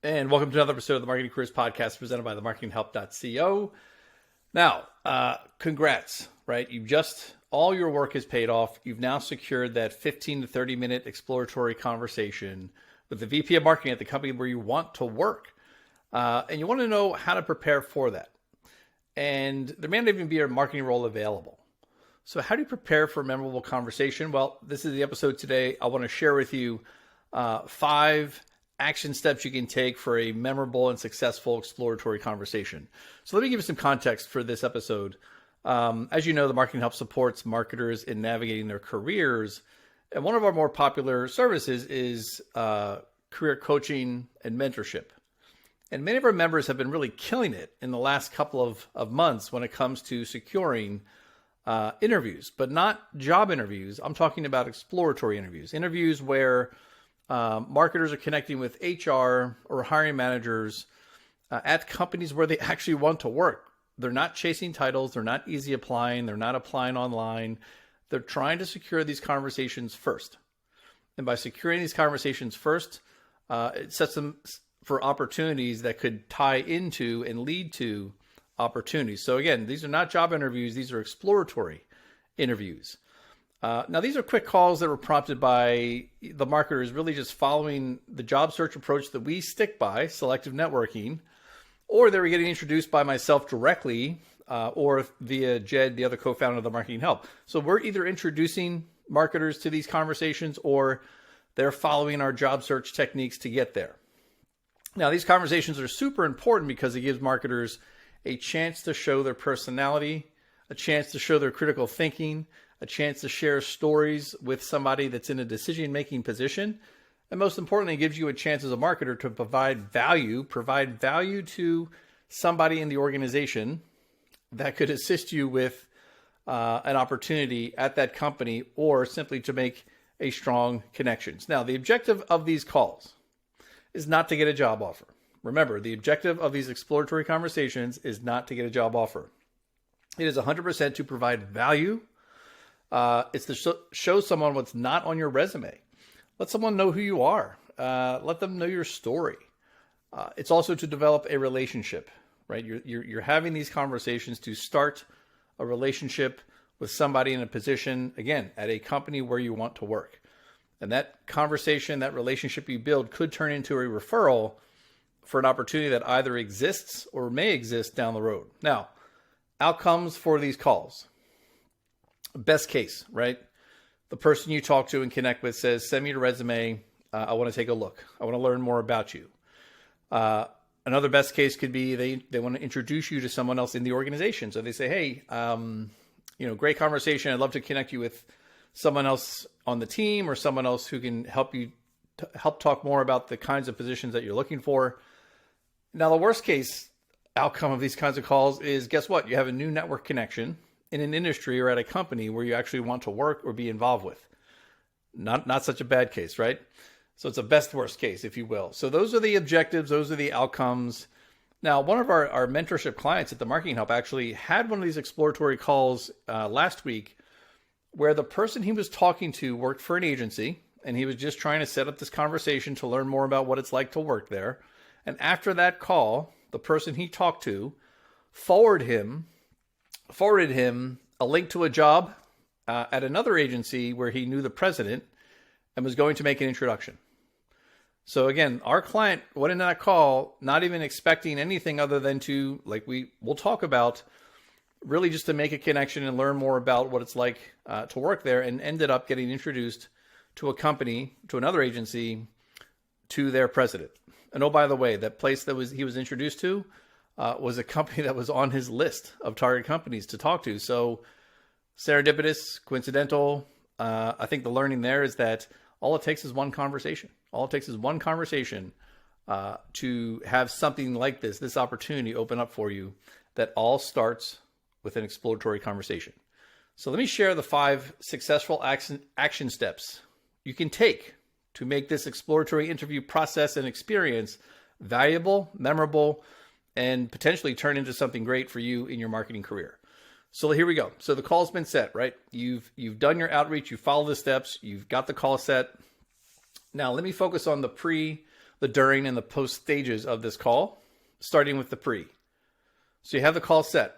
And welcome to another episode of the Marketing Careers Podcast presented by themarketinghelp.co. Now, congrats, right? All your work has paid off. You've now secured that 15 to 30 minute exploratory conversation with the VP of marketing at the company where you want to work. And you want to know how to prepare for that. And there may not even be a marketing role available. So how do you prepare for a memorable conversation? Well, this is the episode today. I want to share with you 5 action steps you can take for a memorable and successful exploratory conversation. So let me give you some context for this episode. As you know, the Marketing Help supports marketers in navigating their careers. And one of our more popular services is career coaching and mentorship. And many of our members have been really killing it in the last couple of months when it comes to securing interviews, but not job interviews. I'm talking about exploratory interviews, interviews where marketers are connecting with HR or hiring managers at companies where they actually want to work. They're not chasing titles. They're not easy applying. They're not applying online. They're trying to secure these conversations first. And by securing these conversations first, it sets them for opportunities that could tie into and lead to opportunities. So again, these are not job interviews. These are exploratory interviews. Now, these are quick calls that were prompted by the marketers really just following the job search approach that we stick by, selective networking, or they were getting introduced by myself directly or via Jed, the other co-founder of the Marketing Help. So we're either introducing marketers to these conversations or they're following our job search techniques to get there. Now, these conversations are super important because it gives marketers a chance to show their personality, a chance to show their critical thinking, a chance to share stories with somebody that's in a decision-making position. And most importantly, it gives you a chance as a marketer to provide value to somebody in the organization that could assist you with an opportunity at that company or simply to make a strong connections. Now, the objective of these calls is not to get a job offer. Remember, the objective of these exploratory conversations is not to get a job offer. It is 100% to provide value. It's to show someone what's not on your resume. Let someone know who you are. Let them know your story. It's also to develop a relationship, right? You're having these conversations to start a relationship with somebody in a position, again, at a company where you want to work. And that conversation, that relationship you build could turn into a referral for an opportunity that either exists or may exist down the road. Now, outcomes for these calls. Best case, right? The person you talk to and connect with says, send me your resume. I want to take a look. I want to learn more about you. Another best case could be they want to introduce you to someone else in the organization. So they say, hey, great conversation. I'd love to connect you with someone else on the team or someone else who can help you help talk more about the kinds of positions that you're looking for. Now, the worst case outcome of these kinds of calls is, guess what? You have a new network connection in an industry or at a company where you actually want to work or be involved with. Not such a bad case, right? So it's a best worst case, if you will. So those are the objectives. Those are the outcomes. Now, one of our mentorship clients at the Marketing Help actually had one of these exploratory calls last week where the person he was talking to worked for an agency and he was just trying to set up this conversation to learn more about what it's like to work there. And after that call, the person he talked to forwarded him a link to a job at another agency where he knew the president and was going to make an introduction. So again, our client went into that call not even expecting anything other than to, like we'll talk about, really just to make a connection and learn more about what it's like to work there, and ended up getting introduced to a company, to another agency, to their president. And oh, by the way, that place that he was introduced to was a company that was on his list of target companies to talk to. So serendipitous, coincidental. I think the learning there is that all it takes is one conversation. All it takes is one conversation to have something like this opportunity open up for you that all starts with an exploratory conversation. So let me share the 5 successful action steps you can take to make this exploratory interview process and experience valuable, memorable, and potentially turn into something great for you in your marketing career. So here we go. So the call's been set, right? You've done your outreach, you follow the steps, you've got the call set. Now let me focus on the the during and the post stages of this call, starting with the pre. So you have the call set.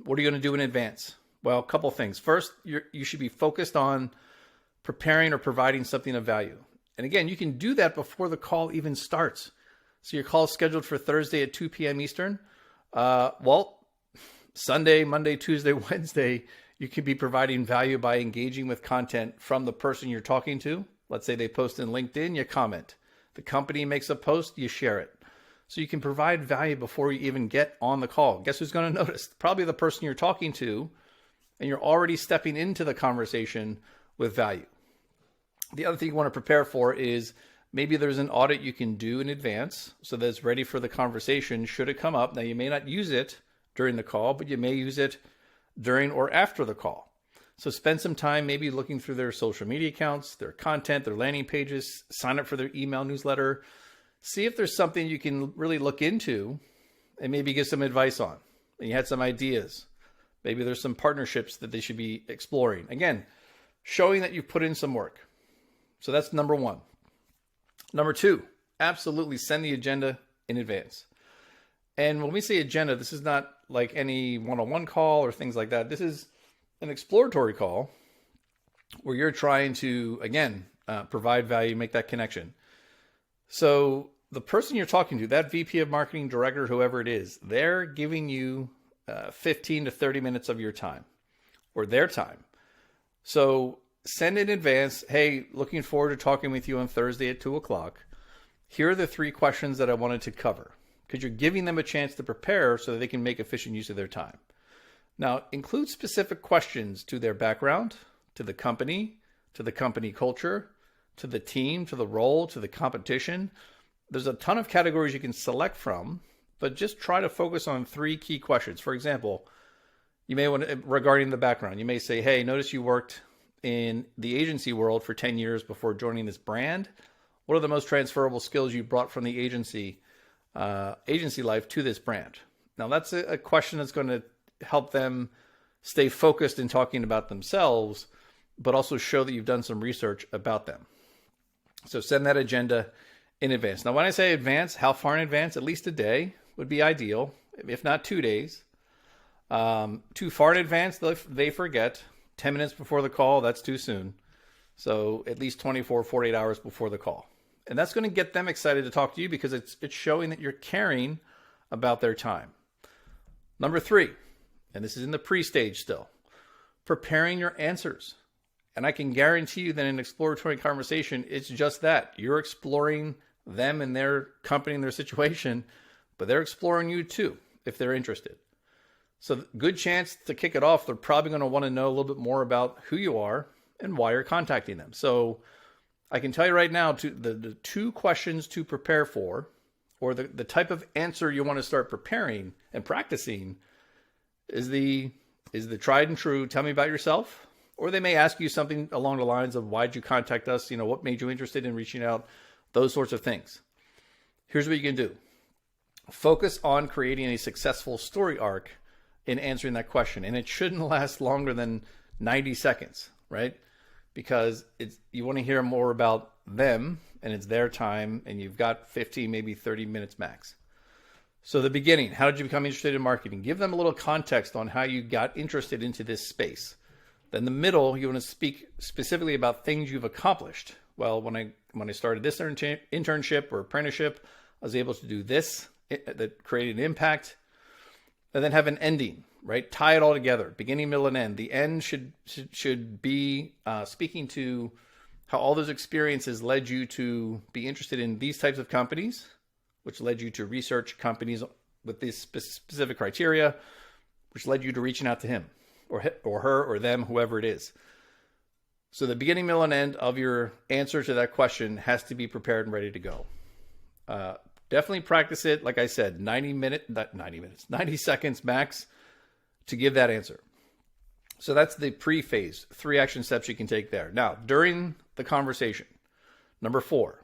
What are you going to do in advance? Well, a couple things. First, you should be focused on preparing or providing something of value. And again, you can do that before the call even starts. So your call is scheduled for Thursday at 2 p.m. Eastern. Well, Sunday, Monday, Tuesday, Wednesday, you could be providing value by engaging with content from the person you're talking to. Let's say they post in LinkedIn, you comment. The company makes a post, you share it. So you can provide value before you even get on the call. Guess who's going to notice? Probably the person you're talking to, and you're already stepping into the conversation with value. The other thing you want to prepare for is maybe there's an audit you can do in advance so that it's ready for the conversation should it come up. Now, you may not use it during the call, but you may use it during or after the call. So spend some time maybe looking through their social media accounts, their content, their landing pages, sign up for their email newsletter. See if there's something you can really look into and maybe give some advice on. And you had some ideas. Maybe there's some partnerships that they should be exploring. Again, showing that you've put in some work. So that's number one. Number two, absolutely send the agenda in advance. And when we say agenda, this is not like any one-on-one call or things like that. This is an exploratory call where you're trying to, again, provide value, make that connection. So the person you're talking to, that VP of marketing, director, whoever it is, they're giving you 15 to 30 minutes of your time or their time. So send in advance, hey, looking forward to talking with you on Thursday at 2:00. Here are the 3 questions that I wanted to cover, because you're giving them a chance to prepare so that they can make efficient use of their time. Now, include specific questions to their background, to the company culture, to the team, to the role, to the competition. There's a ton of categories you can select from, but just try to focus on 3 key questions. For example, you may want to, regarding the background, you may say, hey, notice you worked in the agency world for 10 years before joining this brand. What are the most transferable skills you brought from the agency life to this brand? Now, that's a question that's going to help them stay focused in talking about themselves, but also show that you've done some research about them. So send that agenda in advance. Now, when I say advance, how far in advance? At least a day would be ideal, if not 2 days. Too far in advance, they forget. 10 minutes before the call, that's too soon. So at least 24, 48 hours before the call. And that's going to get them excited to talk to you because it's showing that you're caring about their time. Number 3, and this is in the pre-stage still, preparing your answers. And I can guarantee you that in an exploratory conversation, it's just that. You're exploring them and their company and their situation, but they're exploring you too, if they're interested. So good chance to kick it off, they're probably going to want to know a little bit more about who you are and why you're contacting them. So I can tell you right now, the 2 questions to prepare for, or the type of answer you want to start preparing and practicing is the tried and true, tell me about yourself. Or they may ask you something along the lines of, why'd you contact us? You know, what made you interested in reaching out? Those sorts of things. Here's what you can do. Focus on creating a successful story arc in answering that question. And it shouldn't last longer than 90 seconds, right? Because you want to hear more about them and it's their time, and you've got 15, maybe 30 minutes max. So the beginning, how did you become interested in marketing? Give them a little context on how you got interested into this space. Then the middle, you want to speak specifically about things you've accomplished. Well, when I started this internship or apprenticeship, I was able to do this that created an impact. And then have an ending, right? Tie it all together, beginning, middle, and end. The end should be speaking to how all those experiences led you to be interested in these types of companies, which led you to research companies with these specific criteria, which led you to reaching out to him or her or them, whoever it is. So the beginning, middle, and end of your answer to that question has to be prepared and ready to go. Definitely practice it. Like I said, 90 seconds max to give that answer. So that's the pre-phase, 3 action steps you can take there. Now, during the conversation, number 4,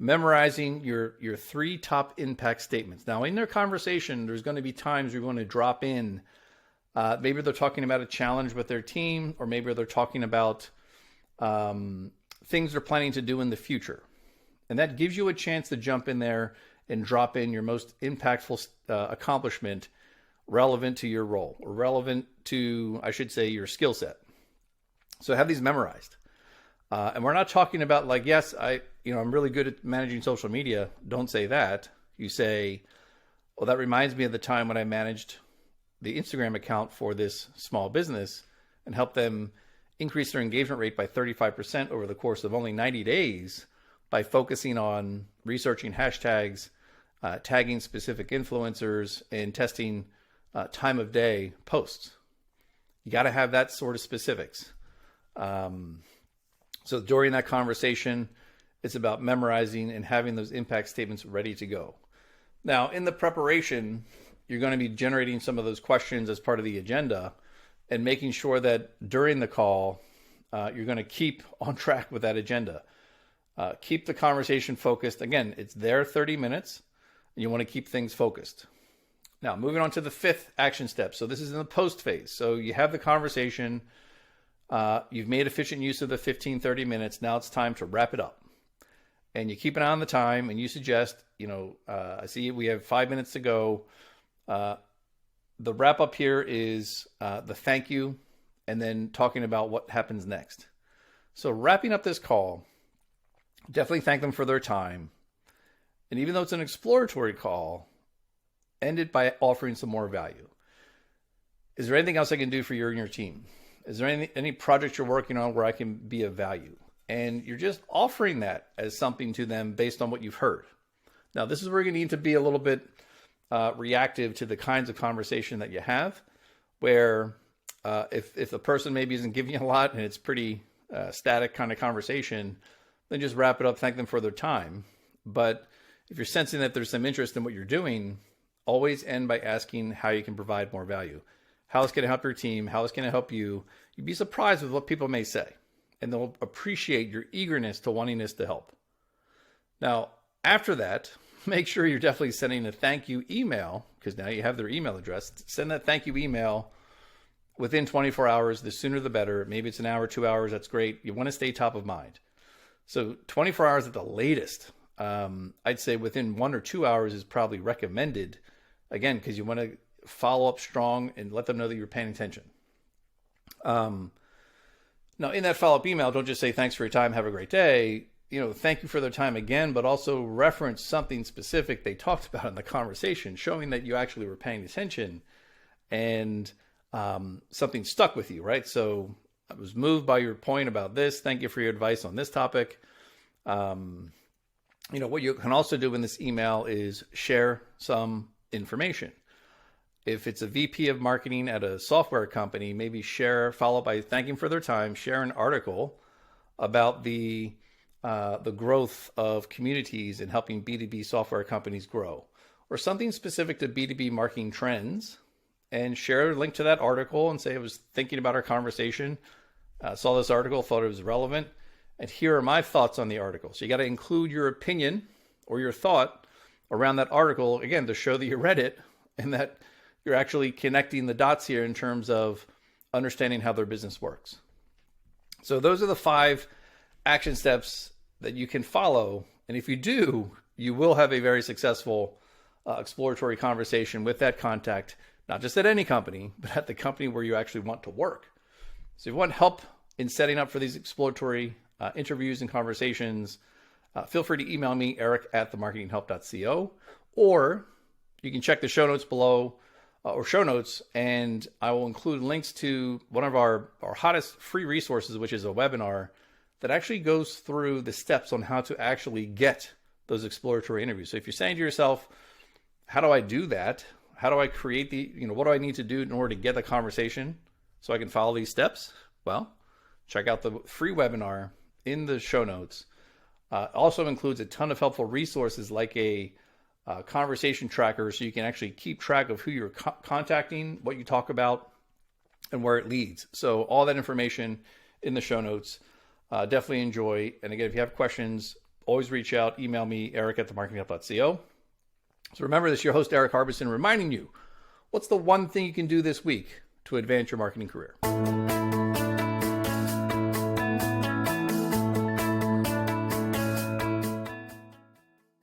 memorizing your 3 top impact statements. Now, in their conversation, there's going to be times you're going to drop in. Maybe they're talking about a challenge with their team, or maybe they're talking about things they're planning to do in the future. And that gives you a chance to jump in there and drop in your most impactful accomplishment relevant to your role, or relevant to, I should say, your skill set. So have these memorized. And we're not talking about like, yes, I'm really good at managing social media. Don't say that. You say, well, that reminds me of the time when I managed the Instagram account for this small business and helped them increase their engagement rate by 35% over the course of only 90 days by focusing on researching hashtags, tagging specific influencers, and testing time of day posts. You got to have that sort of specifics. So during that conversation, it's about memorizing and having those impact statements ready to go. Now, in the preparation, you're going to be generating some of those questions as part of the agenda and making sure that during the call, you're going to keep on track with that agenda. Keep the conversation focused. Again, it's their 30 minutes, and you want to keep things focused. Now, moving on to the fifth action step. So this is in the post phase. So you have the conversation. You've made efficient use of the 15, 30 minutes. Now it's time to wrap it up. And you keep an eye on the time, and you suggest, I see we have 5 minutes to go. The wrap up here is the thank you, and then talking about what happens next. So wrapping up this call, definitely thank them for their time. And even though it's an exploratory call, end it by offering some more value. Is there anything else I can do for you and your team? Is there any project you're working on where I can be of value? And you're just offering that as something to them based on what you've heard. Now, this is where you need to be a little bit reactive to the kinds of conversation that you have, where if the person maybe isn't giving you a lot and it's pretty static kind of conversation, then just wrap it up, thank them for their time. But if you're sensing that there's some interest in what you're doing, always end by asking how you can provide more value. How it's going to help your team, how it's going to help you. You'd be surprised with what people may say, and they'll appreciate your eagerness to wanting this to help. Now, after that, make sure you're definitely sending a thank you email, because now you have their email address. Send that thank you email within 24 hours. The sooner the better. Maybe it's an hour, 2 hours. That's great. You want to stay top of mind. So 24 hours at the latest. I'd say within 1 or 2 hours is probably recommended. Again, because you want to follow up strong and let them know that you're paying attention. Now, in that follow-up email, don't just say, thanks for your time, have a great day. Thank you for their time again, but also reference something specific they talked about in the conversation, showing that you actually were paying attention and something stuck with you, right? So I was moved by your point about this. Thank you for your advice on this topic. What you can also do in this email is share some information. If it's a VP of marketing at a software company, maybe follow by thanking for their time, share an article about the growth of communities and helping B2B software companies grow, or something specific to B2B marketing trends, and share a link to that article and say, I was thinking about our conversation, saw this article, thought it was relevant, and here are my thoughts on the article. So you got to include your opinion or your thought around that article, again, to show that you read it and that you're actually connecting the dots here in terms of understanding how their business works. So those are the 5 action steps that you can follow. And if you do, you will have a very successful exploratory conversation with that contact, not just at any company, but at the company where you actually want to work. So if you want help in setting up for these exploratory interviews and conversations, feel free to email me, eric@themarketinghelp.co, or you can check the show notes below or show notes, and I will include links to one of our hottest free resources, which is a webinar that actually goes through the steps on how to actually get those exploratory interviews. So if you're saying to yourself, how do I do that? How do I create what do I need to do in order to get the conversation so I can follow these steps? Well, check out the free webinar in the show notes. Also includes a ton of helpful resources like a conversation tracker, so you can actually keep track of who you're contacting, what you talk about, and where it leads. So all that information in the show notes. Definitely enjoy. And again, if you have questions, always reach out. Email me, eric@themarketinghelp.co. So remember, this is your host, Eric Harbison, reminding you, what's the one thing you can do this week to advance your marketing career?